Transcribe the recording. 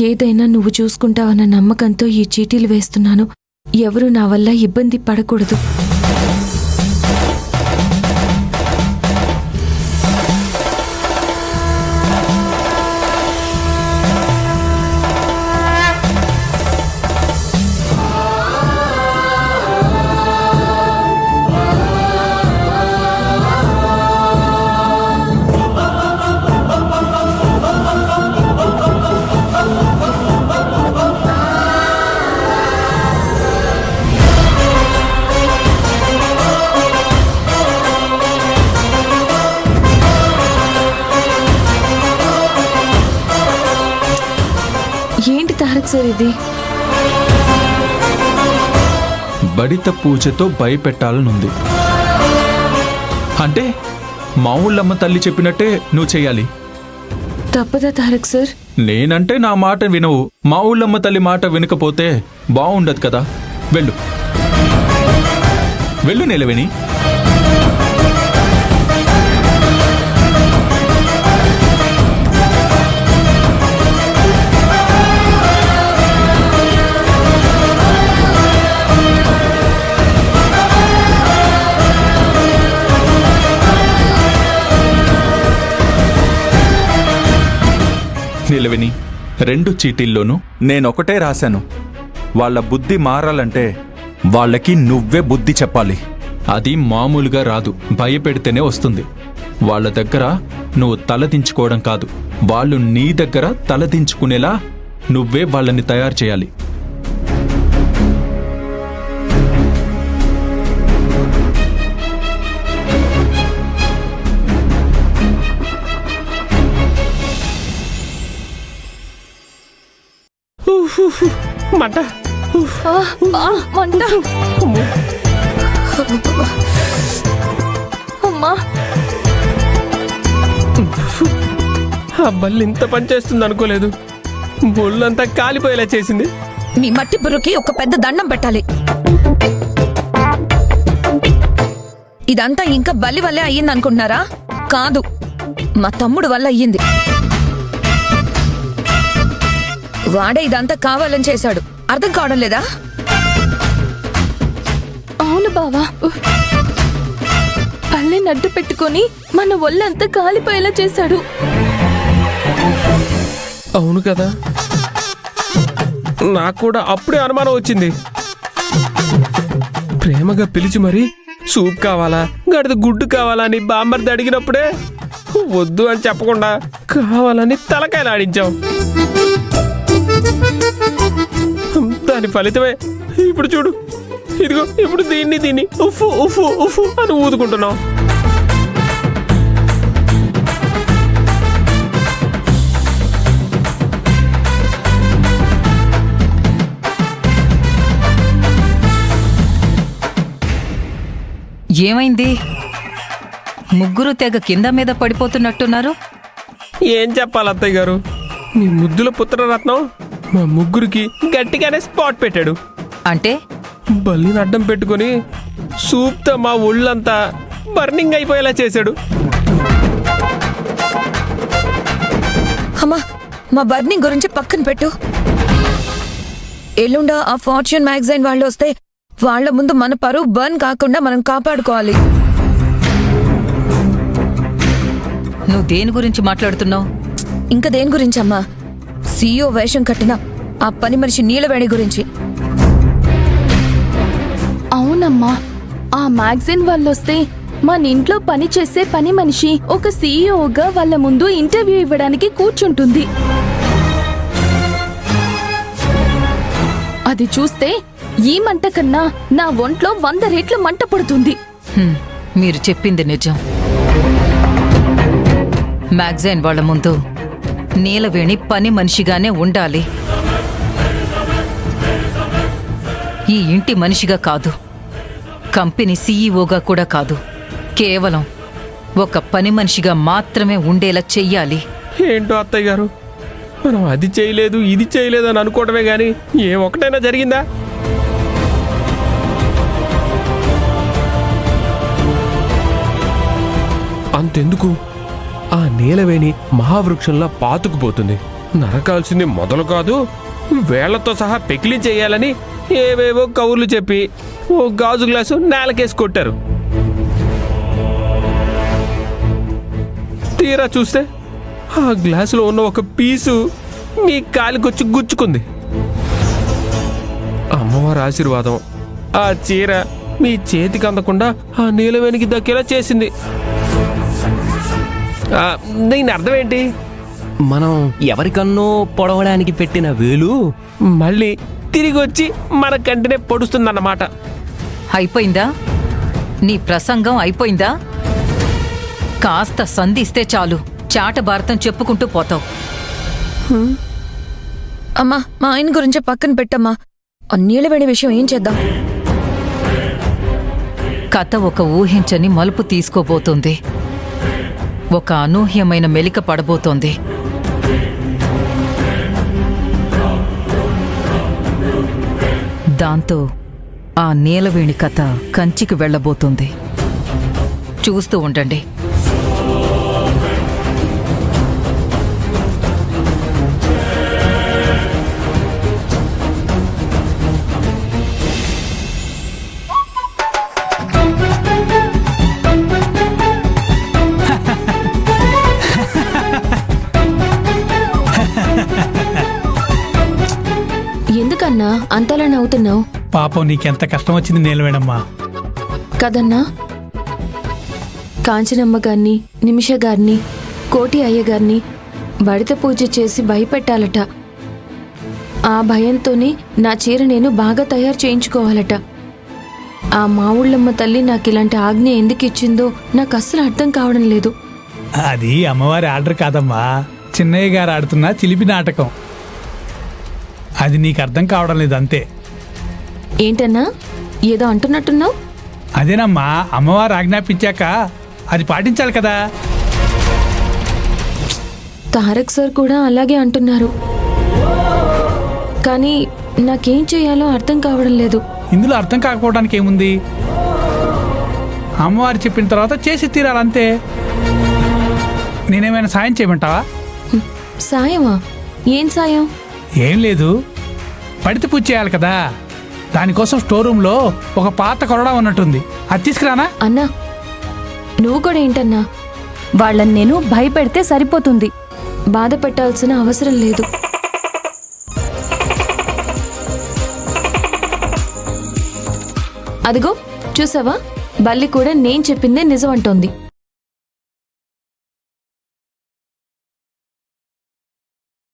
ఏదైనా నువ్వు చూసుకుంటావన్న నమ్మకంతో ఈ చీటీలు వేస్తున్నాను. ఎవరూ నా వల్ల ఇబ్బంది పడకూడదు. ఏంటి తారక్ సార్ ఇది? బడిత పూజతో భయపెట్టాలనుంది. అంటే మా ఊళ్ళమ్మ తల్లి చెప్పినట్టే నువ్వు చెయ్యాలి. తప్పదా తారక్ సార్? నేనంటే నా మాట వినవు. మా ఊళ్ళమ్మ తల్లి మాట వినకపోతే బాగుండదు కదా. వెళ్ళు వెళ్ళు నీలవేణి. నీలవేణి, 2 చీటీల్లోనూ నేనొకటే రాశాను. వాళ్ళ బుద్ధి మారాలంటే వాళ్ళకి నువ్వే బుద్ధి చెప్పాలి. అది మామూలుగా రాదు, భయపెడితేనే వస్తుంది. వాళ్ళ దగ్గర నువ్వు తలదించుకోవడం కాదు, వాళ్ళు నీ దగ్గర తలదించుకునేలా నువ్వే వాళ్ళని తయారు చేయాలి. మంట మంట. అమ్మా, ఆ బల్లి ఇంత పని చేస్తుంది అనుకోలేదు. ఒళ్ళంతా కాలిపోయేలా చేసింది. మీ మట్టి బుర్రకి ఒక పెద్ద దండం పెట్టాలి. ఇదంతా ఇంకా బల్లి వల్లే అయ్యింది అనుకుంటున్నారా? కాదు, మా తమ్ముడు వల్ల అయ్యింది. వాడే ఇదంతా కావాలని చేశాడు. అర్థం కావడం లేదా? అవును బావా, పల్లెని అడ్డు పెట్టుకుని మన ఒళ్ళంతా కాలిపోయేలా చేశాడు. అవును కదా, నాకు కూడా అప్పుడే అనుమానం వచ్చింది. ప్రేమగా పిలిచి మరి సూప్ కావాలా, గడిద గుడ్డు కావాలా అని బామ్మర్ది అడిగినప్పుడే వద్దు అని చెప్పకుండా కావాలని తలకాయలు ఆడించాం. దాని ఫలితమే ఇప్పుడు చూడు, ఇదిగో ఇప్పుడు దీన్ని ఉఫ్ఫు ఉఫ్ఫు ఉఫ్ఫు అని ఊదుకుంటున్నాం. ఏమైంది? ముగ్గురు తెగ కింద మీద పడిపోతున్నట్టున్నారు. ఏం చెప్పాలి అత్తయ్య గారు, మీ ముద్దుల పుత్రరత్నం మా ముగ్గురికి గట్టిగానే స్పాట్ పెట్టాడు. అంటే బల్లిని అడ్డం పెట్టుకుని సూప్తో మా ఒళ్ళంతా బర్నింగ్ అయిపోయేలా చేశాడు. అమ్మా, మా బర్నింగ్ గురించి పక్కన పెట్టు. ఎల్లుండా ఆ ఫార్చ్యూన్ మ్యాగజైన్ వాళ్ళు వస్తే వాళ్ళ ముందు మన పరువు బర్న్ కాకుండా మనం కాపాడుకోవాలి. నువ్వు దేని గురించి మాట్లాడుతున్నావు? ఇంకా దేని గురించి అమ్మా? CEO వేషం కట్టిన ఆ పని మనిషి నీలవేణి గురించి. అవునమ్మా, ఆ మ్యాగజైన్ వాళ్ళొస్తే మన ఇంట్లో పని చేసే పని మనిషి ఒక సీఈఓగా వాళ్ళ ముందు ఇంటర్వ్యూ ఇవ్వడానికి కూర్చుంటుంది. అది చూస్తే ఈ మంట కన్నా నా ఒంట్లో 100 రెట్లు మంట పడుతుంది. మీరు చెప్పింది నిజం. మ్యాగజైన్ వాళ్ళ ముందు నీలవేణి పని మనిషిగానే ఉండాలి. ఈ ఇంటి మనిషిగా కాదు, కంపెనీ సీఈఓగా కూడా కాదు, కేవలం ఒక పని మనిషిగా మాత్రమే ఉండేలా చెయ్యాలి. ఏంటో అత్తయ్య గారు, మనం అది చేయలేదు ఇది చేయలేదు అని అనుకోవడమే గాని ఏ ఒకటైనా జరిగిందా? అంతెందుకు, ఆ నీలవేణి మహావృక్షంలా పాతుకుపోతుంది. నరకాల్సింది మొదలు కాదు, వేళ్లతో సహా పెకిలి చేయాలని ఏవేవో కౌర్లు చెప్పి ఓ గాజు గ్లాసు నేలకేసి కొట్టారు. తీరా చూస్తే ఆ గ్లాసులో ఉన్న ఒక పీసు మీ కాలికొచ్చి గుచ్చుకుంది. అమ్మవారి ఆశీర్వాదం ఆ చీర మీ చేతికి అందకుండా ఆ నీలవేణికి దక్కేలా చేసింది. దీని అర్థం ఏంటి? మనం ఎవరికన్నో పొడవడానికి పెట్టిన వేలు మళ్ళీ తిరిగి వచ్చి మన కంటినే పొడుస్తుందన్నమాట. అయిపోయిందా? నీ ప్రసంగం అయిపోయిందా? కాస్త సంధిస్తే చాలు చాట భారతం చెప్పుకుంటూ పోతావు. అమ్మా, మా ఆయన గురించే పక్కన పెట్టమ్మా. ఆ నీళ్ళవేడి విషయం ఏం చేద్దాం? కథ ఒక ఊహించని మలుపు తీసుకోబోతోంది. ఒక అనూహ్యమైన మెలిక పడబోతోంది. దాంతో ఆ నీలవేణి కథ కంచికి వెళ్ళబోతుంది. చూస్తూ ఉండండి. ఎందుకన్నా అంతలా నవ్వుతున్నావు? పాపం నీకెంత కష్టం వచ్చింది నీలవేణమ్మా. కదన్నా, కాంచనమ్మ గారిని, నిమిష గారిని, కోటి అయ్య గారిని బడిత పూజ చేసి భయపెట్టాలట. ఆ భయంతోనే నా చీర నేను బాగా తయారు చేయించుకోవాలట. ఆ మా ఊళ్ళమ్మ తల్లి నాకు ఇలాంటి ఆజ్ఞ ఎందుకు ఇచ్చిందో నాకు అస్సలు అర్థం కావడం లేదు. అది అమ్మవారి ఆర్డర్ కాదమ్మా, చిన్నయ్య గారు ఆడుతున్న చిలిపి నాటకం. అది నీకు అర్థం కావడం లేదు అంతే. ఏంటన్నా ఏదో అంటున్నట్టున్నావు? అదేనమ్మా, అమ్మవారు ఆజ్ఞాపించాక అది పాటించాలి కదా. తారక్ సార్ కూడా అలాగే అంటున్నారు. కానీ నాకేం చేయాలో అర్థం కావడం లేదు. ఇందులో అర్థం కాకపోవడానికి ఏముంది? అమ్మవారు చెప్పిన తర్వాత చేసి తీరాలంతే. నేనేమైనా సాయం చేయమంటావా? సాయమా? ఏం సాయం? ఏం లేదు, పడితే పూజ చేయాలి కదా. దానికోసం స్టోర్ రూమ్లో ఒక పాత కొరడా ఉన్నట్టుంది, అది తీసుకురానా? అన్నా, నువ్వు కూడా ఏంటన్నా? వాళ్ళని నేను భయపెడితే సరిపోతుంది, బాధ పెట్టాల్సిన అవసరం లేదు. అదిగో చూసావా, బల్లి కూడా నేను చెప్పిందే నిజం అంటోంది.